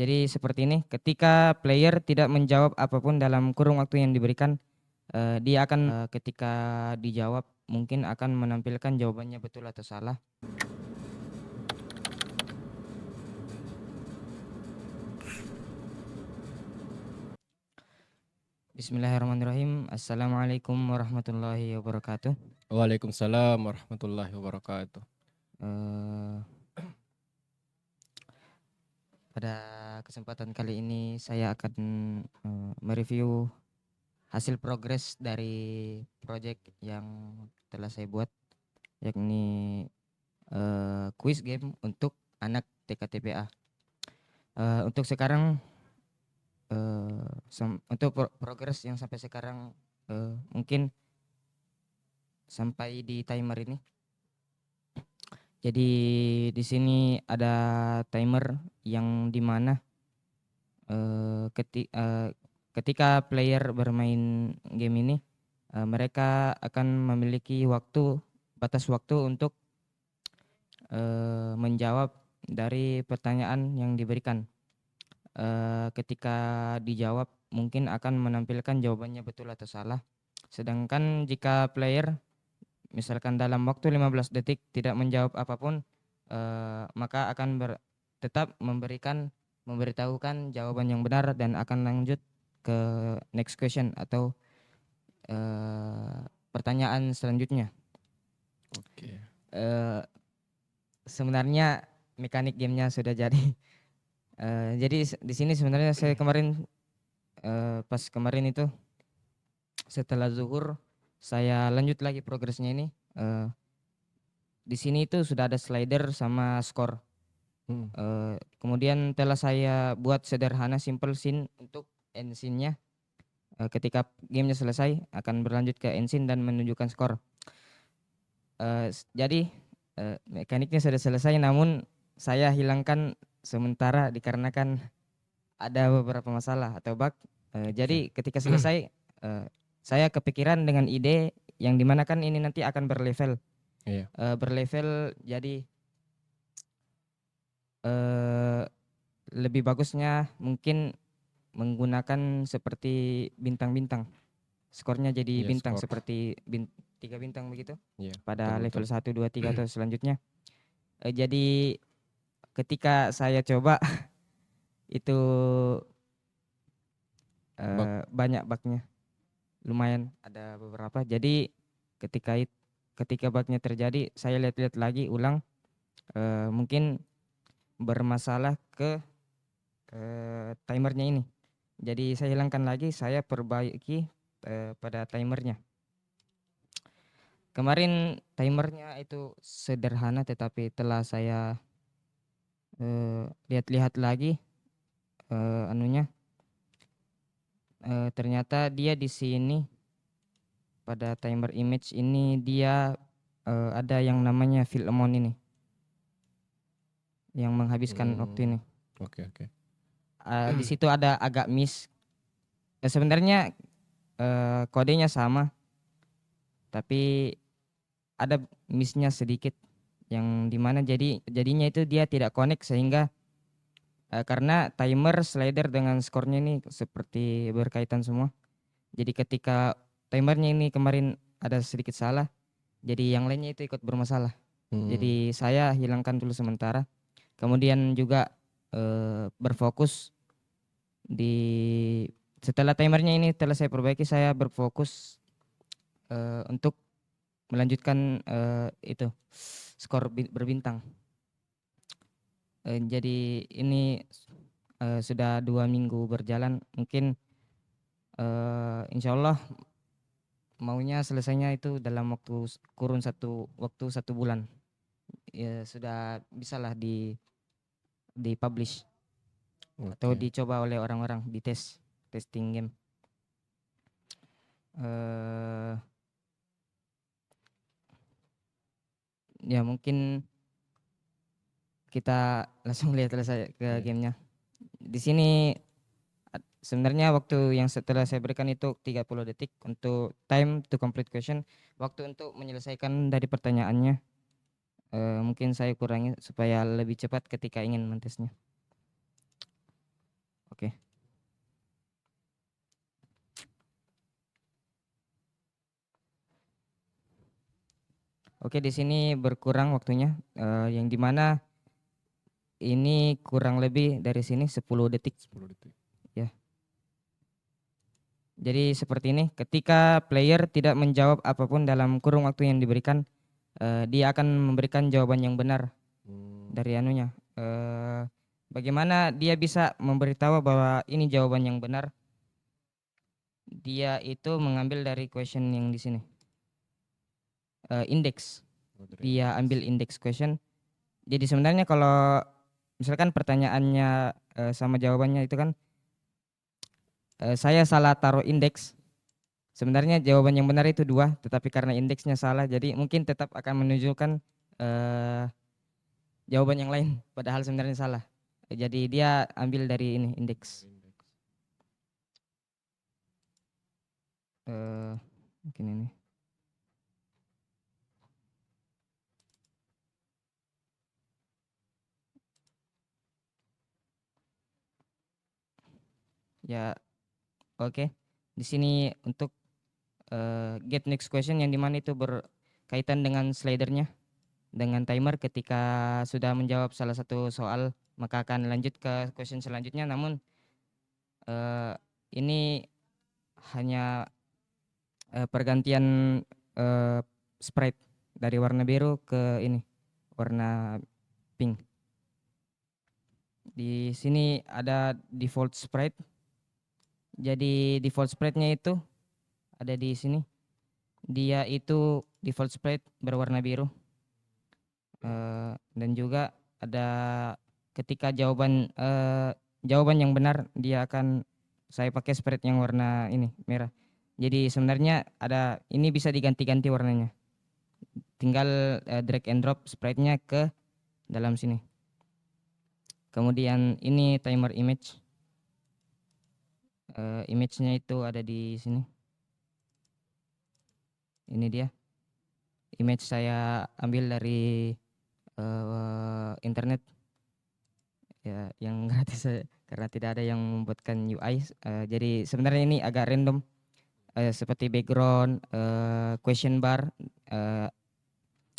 Jadi seperti ini, ketika player tidak menjawab apapun dalam kurun waktu yang diberikan, dia akan ketika dijawab mungkin akan menampilkan jawabannya betul atau salah. Bismillahirrahmanirrahim. Assalamualaikum warahmatullahi wabarakatuh. Waalaikumsalam warahmatullahi wabarakatuh. Eh, Pada kesempatan kali ini saya akan mereview hasil progres dari project yang telah saya buat, yakni quiz game untuk anak TKTPA. Untuk sekarang untuk progres yang sampai sekarang mungkin sampai di timer ini. Jadi di sini ada timer yang dimana ketika player bermain game ini, mereka akan memiliki batas waktu untuk menjawab dari pertanyaan yang diberikan. Ketika dijawab mungkin akan menampilkan jawabannya betul atau salah. Sedangkan jika player misalkan dalam waktu 15 detik tidak menjawab apapun, maka akan tetap memberitahukan jawaban yang benar dan akan lanjut ke next question atau pertanyaan selanjutnya. Oke. Sebenarnya mekanik gamenya sudah jadi. Jadi di sini sebenarnya saya kemarin pas kemarin itu setelah zuhur saya lanjut lagi progresnya ini. Di sini itu sudah ada slider sama skor. Kemudian telah saya buat sederhana simple scene untuk end scene-nya. Ketika gamenya selesai akan berlanjut ke end scene dan menunjukkan skor. Jadi mekaniknya sudah selesai, namun saya hilangkan sementara dikarenakan ada beberapa masalah atau bug. Jadi ketika selesai saya kepikiran dengan ide yang dimana kan ini nanti akan berlevel. Iya. Berlevel, jadi lebih bagusnya mungkin menggunakan seperti bintang-bintang. Skornya jadi Iya, bintang skor. seperti 3 bintang begitu. Iya, Pada level betul. 1, 2, 3 atau selanjutnya. Jadi ketika saya coba itu banyak bugnya. Lumayan ada beberapa. Jadi ketika bugnya terjadi, saya lihat-lihat lagi ulang, mungkin bermasalah ke timernya ini. Jadi saya hilangkan lagi, saya perbaiki pada timernya. Kemarin timernya itu sederhana, tetapi telah saya lihat-lihat lagi ternyata dia di sini pada timer image ini dia ada yang namanya fill amount ini yang menghabiskan waktu ini. Oke. Di situ ada agak miss. Sebenarnya kodenya sama, tapi ada missnya sedikit yang dimana jadinya itu dia tidak connect sehingga karena timer, slider dengan skornya ini seperti berkaitan semua. Jadi ketika timernya ini kemarin ada sedikit salah, jadi yang lainnya itu ikut bermasalah. Jadi saya hilangkan dulu sementara. Kemudian juga berfokus setelah timernya ini telah saya perbaiki, saya berfokus untuk melanjutkan itu skor berbintang. Jadi ini sudah 2 minggu berjalan, mungkin insya Allah maunya selesainya itu dalam kurun waktu 1 bulan. Ya, sudah bisalah di publish atau dicoba oleh orang-orang di testing game. Ya mungkin kita langsung lihat ke gamenya. Di sini sebenarnya waktu yang setelah saya berikan itu 30 detik untuk time to complete question, waktu untuk menyelesaikan dari pertanyaannya. Mungkin saya kurangi supaya lebih cepat ketika ingin mentesnya. Oke, di sini berkurang waktunya, yang dimana ini kurang lebih dari sini 10 detik 10 detik. ya. Jadi seperti ini, ketika player tidak menjawab apapun dalam kurun waktu yang diberikan, dia akan memberikan jawaban yang benar dari anunya. Bagaimana dia bisa memberitahu bahwa ini jawaban yang benar? Dia itu mengambil dari question yang di sini. Index. Dia ambil index question. Jadi sebenarnya kalau misalkan pertanyaannya sama jawabannya itu kan saya salah taruh indeks. Sebenarnya jawaban yang benar itu 2, tetapi karena indeksnya salah, jadi mungkin tetap akan menunjukkan eh, jawaban yang lain, padahal sebenarnya salah. Jadi dia ambil dari ini indeks. Mungkin ini. Ya, oke. Di sini untuk get next question yang dimana itu berkaitan dengan slidernya, dengan timer. Ketika sudah menjawab salah satu soal, maka akan lanjut ke question selanjutnya. Namun eh, ini hanya pergantian eh, sprite dari warna biru ke ini warna pink. Di sini ada default sprite. Jadi default sprite-nya itu ada di sini. Dia itu default sprite berwarna biru. Dan juga ada ketika jawaban yang benar, dia akan saya pakai sprite yang warna ini merah. Jadi sebenarnya ada ini bisa diganti-ganti warnanya. Tinggal drag and drop sprite-nya ke dalam sini. Kemudian ini timer image. Image-nya itu ada di sini. Ini dia. Image saya ambil dari internet ya, yang gratis saja, karena tidak ada yang membuatkan UI. Jadi sebenarnya ini agak random, seperti background, question bar,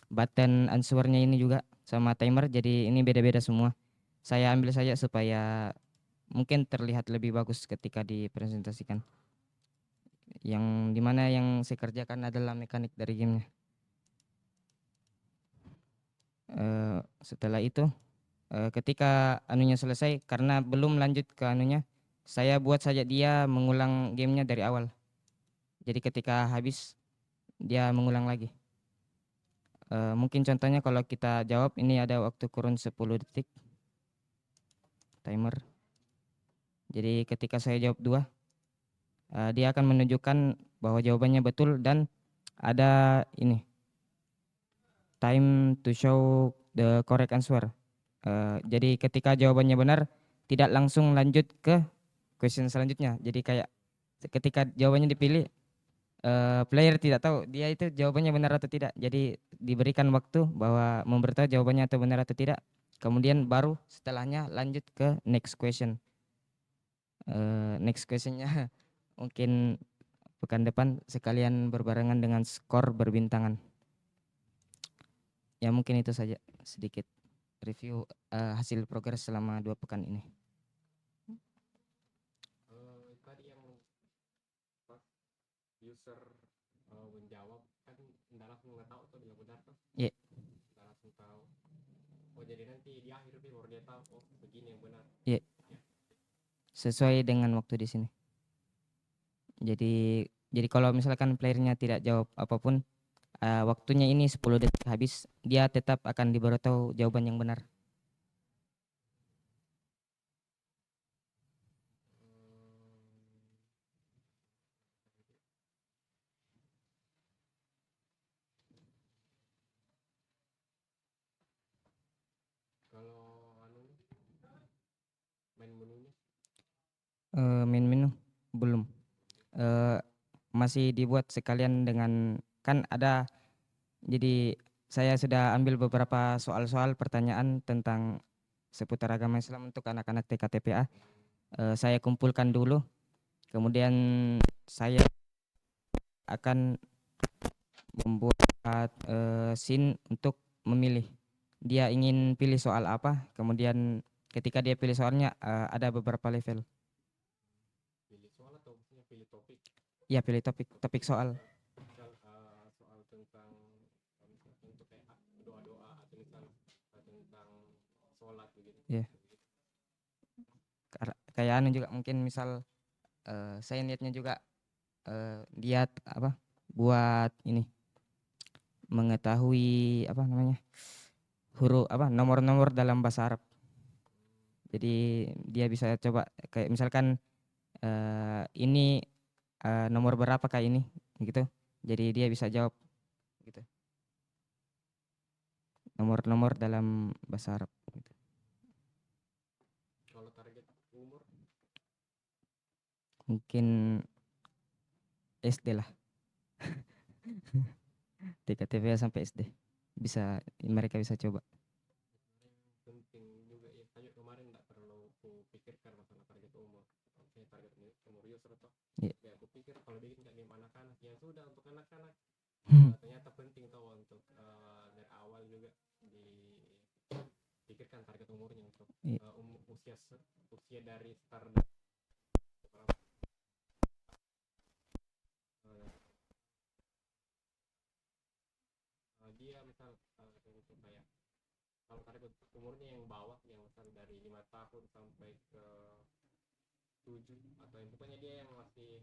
button answernya ini juga sama timer. Jadi ini beda-beda semua. Saya ambil saja supaya mungkin terlihat lebih bagus ketika dipresentasikan. Yang dimana yang saya kerjakan adalah mekanik dari gamenya. Setelah itu ketika anunya selesai, karena belum lanjut ke anunya, saya buat saja dia mengulang gamenya dari awal. Jadi ketika habis dia mengulang lagi. Mungkin contohnya kalau kita jawab, ini ada waktu kurun 10 detik timer. Jadi ketika saya jawab 2, dia akan menunjukkan bahwa jawabannya betul, dan ada ini time to show the correct answer. Jadi ketika jawabannya benar, tidak langsung lanjut ke question selanjutnya. Jadi kayak ketika jawabannya dipilih, player tidak tahu dia itu jawabannya benar atau tidak. Jadi diberikan waktu bahwa memberitahu jawabannya atau benar atau tidak. Kemudian baru setelahnya lanjut ke next question. Next questionnya mungkin pekan depan sekalian berbarengan dengan skor berbintangan. Ya mungkin itu saja sedikit review hasil progres selama 2 pekan ini. Tadi yang user menjawab kan tidak langsung nggak tahu tuh dia benar tuh. Iya. Tidak langsung tahu. Oh jadi nanti di akhir baru dia tahu oh begini yang benar. Iya. Sesuai dengan waktu di sini. Jadi kalau misalkan playernya tidak jawab apapun, waktunya ini 10 detik habis, dia tetap akan diberitahu jawaban yang benar. Kalau anu main menunya Main menu belum. Masih dibuat sekalian dengan, kan ada, jadi saya sudah ambil beberapa soal-soal pertanyaan tentang seputar agama Islam untuk anak-anak TKTPA. Saya kumpulkan dulu, kemudian saya akan membuat scene untuk memilih. Dia ingin pilih soal apa, kemudian ketika dia pilih soalnya ada beberapa level. Pilih soal atau maksudnya pilih topik? Ya pilih topik soal. Misal soal tentang misal untuk kayak doa-doa atau misal tentang sholat begitu. Iya. Kayak anu juga mungkin misal saya niatnya juga dia apa buat ini mengetahui apa namanya huruf apa nomor-nomor dalam bahasa Arab. Jadi dia bisa coba kayak misalkan ini nomor berapa kayak ini gitu. Jadi dia bisa jawab gitu. Nomor-nomor dalam bahasa Arab gitu. Kalau target umur Mungkin SD lah. TKTV sampai SD. Mereka bisa coba. penting juga ya. Saya kemarin nggak terlalu aku pikirkan masalah target umur. Oke, target umur user toh. Iya. Ya aku pikir kalau bikin kayak game anak-anak ya sudah untuk anak-anak. Ternyata penting toh untuk dari awal juga dipikirkan target umurnya untuk Iya. usia dari start dia misal untuk kayak kalau target umurnya yang bawah yang misal dari 5 tahun sampai ke 7 atau yang pokoknya dia yang masih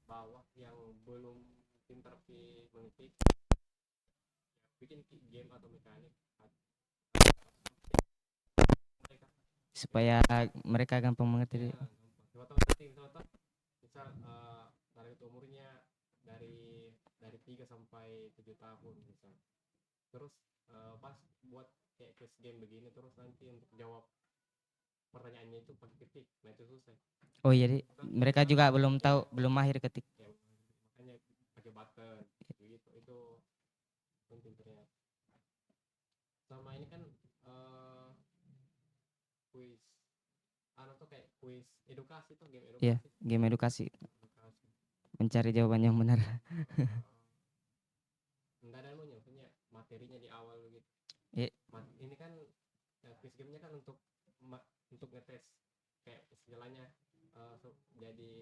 bawah yang belum pintar mengetik bikin game atau mekanik mereka Supaya mereka gampang mengerti. ya gampang misal target umurnya dari 3 sampai 7 tahun misal terus pas buat kayak quiz game begini terus nanti untuk jawab pertanyaannya itu pakai ketik nah itu susah Oh jadi mereka kita juga belum ya, tahu, belum mahir ketik. ya, makanya pakai button gitu itu penting ternyata sama ini kan quiz tuh kayak quiz edukasi tuh game Iya, edukasi game edukasi. edukasi Mencari jawaban yang benar. enggak ada maksudnya materinya di awal gitu Iya. ini kan quiz gamenya kan untuk ngetes kayak istilahnya jadi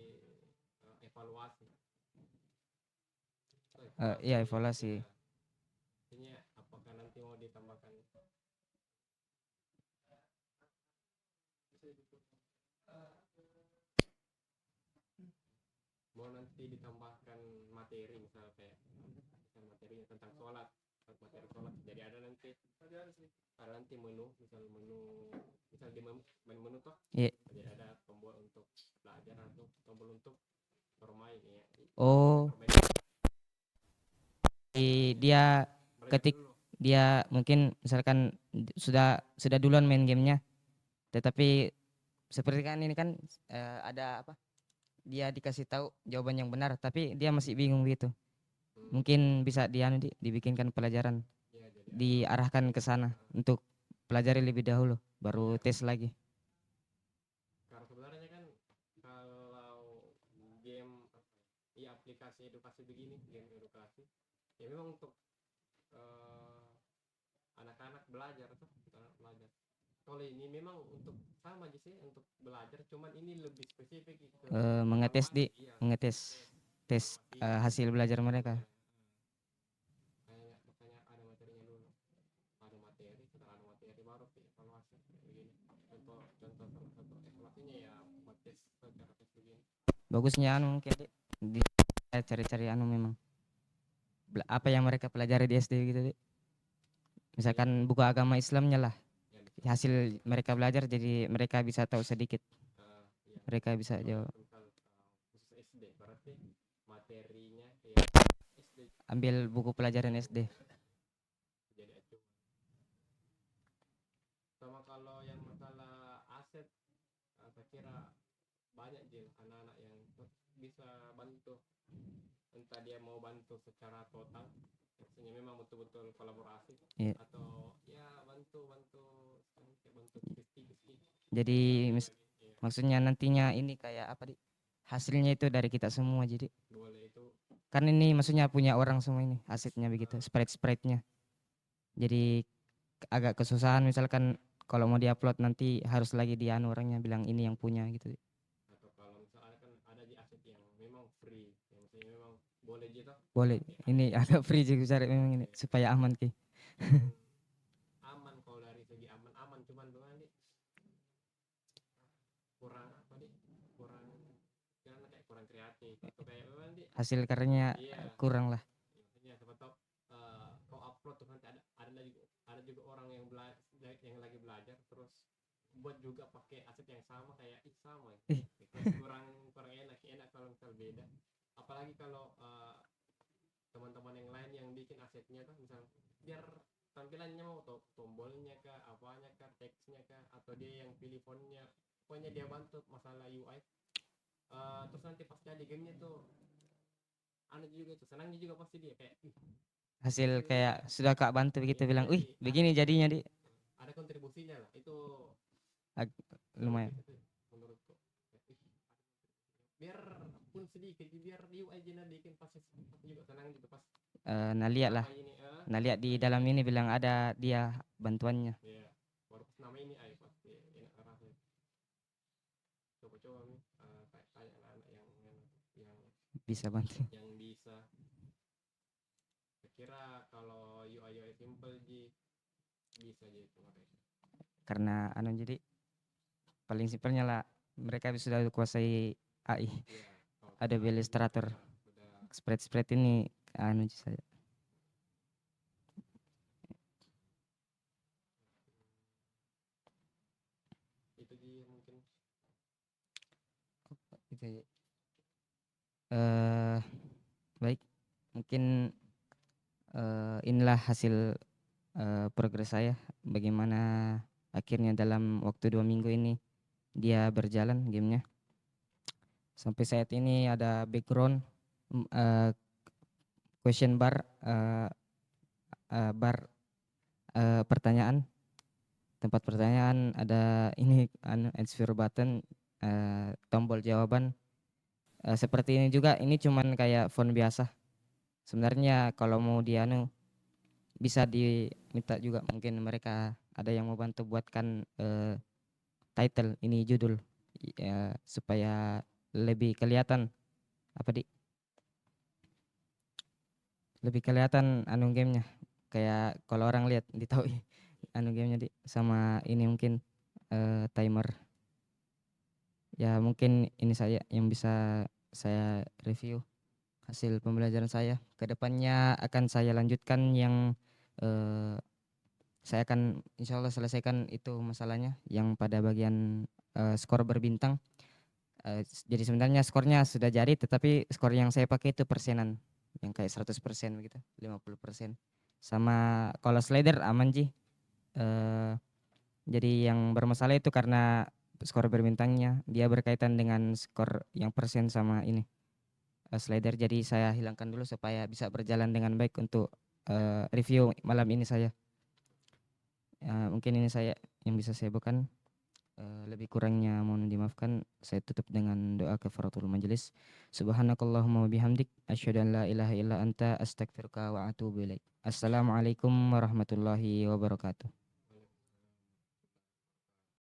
evaluasi Iya evaluasi. ya artinya apakah nanti mau ditambahkan mau nanti ditambahkan materi misalnya kayak misal materinya tentang sholat materi sholat jadi ada nanti menu misal di menu toh Iya. jadi ada tombol untuk belajar atau tombol untuk bermain ya Oh, dia belajar ketik dulu dia mungkin misalkan sudah duluan main gamenya, tetapi seperti kan ini kan ada apa? Dia dikasih tahu jawaban yang benar, tapi dia masih bingung gitu. Mungkin bisa dibikinkan pelajaran, ya jadi diarahkan ke sana untuk pelajari lebih dahulu, baru ya, tes lagi. karena sebenarnya kan kalau game ya aplikasi edukasi begini game edukasi ya memang untuk eh, anak-anak belajar tuh anak belajar kalau ini memang untuk sama aja sih untuk belajar cuman ini lebih spesifik ke Mengetes evaluasi iya mengetes tes evaluasi hasil belajar mereka. ya makanya ada materinya dulu ada materi setelah ada materi baru evaluasi begini contoh salah satu evaluasinya ya buat tes secara tes begini Bagusnya anu mungkin di cari-cari anu memang apa yang mereka pelajari di SD gitu Dik. Misalkan buku agama Islamnya lah ya bisa hasil mereka belajar jadi mereka bisa tahu sedikit, ya mereka bisa kalau jawab. tentang khusus SD berarti materinya ya SD Ambil buku pelajaran SD. jadi acuan sama kalau yang masalah aset saya kira banyak anak-anak yang bisa bantu entah dia mau bantu secara total maksudnya memang betul-betul kolaborasi Iya. atau ya bantu tipis-tipis Jadi ya, maksudnya nantinya ini kayak apa di hasilnya itu dari kita semua jadi boleh itu Kan ini maksudnya punya orang semua ini asetnya begitu, spread-spreadnya. Jadi agak kesusahan misalkan kalau mau diupload nanti harus lagi dianu orangnya bilang ini yang punya gitu. Atau kalau misalnya kan ada di aset yang memang free, yang maksudnya memang boleh gitu Boleh. pakai Ini aset agak free juga cari memang ini ya, supaya aman ki. memang aman. Kalau dari segi aman aman, cuman doang nih kurang apa nih, kurang karena kayak kurang kreatif atau kayak memang nih. Hasil karyanya Iya, kurang lah. maksudnya siapa tahu kau upload terus nanti ada juga orang yang yang lagi belajar terus buat juga pakai aset yang sama kayak sama ya. Ih, Kayak kurang kurang enak kalau misal beda, apalagi kalau teman-teman yang lain yang bikin asetnya tuh misal biar tampilannya mau tombolnya kah, apanya kah, teksnya kah, atau dia yang pilih fontnya, pokoknya dia bantu masalah UI. Terus nanti pas jadi gamenya tuh anu juga tuh senangnya juga pasti dia kayak hasil hasil kayak iya, sudah Kak bantu begitu iya bilang, jadi "Wih, begini jadinya, Di." ada kontribusinya lah itu. Bagus Lumayan. itu tuh menurutku. Biar pun sedikit biar UI aja bikin pasti juga senang juga pas Nah lihat lah. nama ini Nah lihat di nama dalam ini ini bilang ada dia bantuannya ya, baru pas nama ini ay pasti enak rasanya. Coba-coba nih kayak anak-anak yang bisa bantu. yang bisa. Kira kalau UI simple bisa jadi itu mereka. Karena anu jadi paling simpelnya lah mereka sudah kuasai AI. Iya, kalau Ada AI ini Illustrator. kayak udah Spread ini anu saya. itu mungkin Gitu ya. Eh baik, mungkin inilah hasil progres saya bagaimana akhirnya dalam waktu 2 minggu ini dia berjalan gamenya. Sampai saat ini ada background question bar bar pertanyaan, tempat pertanyaan, ada ini answer button, tombol jawaban. Seperti ini juga, ini cuman kayak font biasa. Sebenarnya kalau mau dianu bisa diminta juga, mungkin mereka ada yang mau bantu buatkan title ini judul ya, supaya lebih kelihatan apa di lebih kelihatan anu gamenya, kayak kalau orang lihat ditahu anu gamenya di sama ini mungkin timer ya. Mungkin ini saya yang bisa saya review hasil pembelajaran saya. Kedepannya akan saya lanjutkan yang saya akan insya Allah selesaikan itu masalahnya yang pada bagian skor berbintang. Jadi sebenarnya skornya sudah jadi, tetapi skor yang saya pakai itu persenan, yang kayak 100% begitu, 50%. Sama kalau slider aman Ji. Eh, jadi yang bermasalah itu karena skor berbintangnya dia berkaitan dengan skor yang persen sama ini slider. Jadi saya hilangkan dulu supaya bisa berjalan dengan baik untuk review malam ini saya. Mungkin ini saya yang bisa saya bukan. Lebih kurangnya mohon dimaafkan. Saya tutup dengan doa kafaratul majelis. Subhanakallahumma wa bihamdik asyhadu an la ilaha illa anta astaghfiruka wa atubu ilaik. Assalamualaikum warahmatullahi wabarakatuh.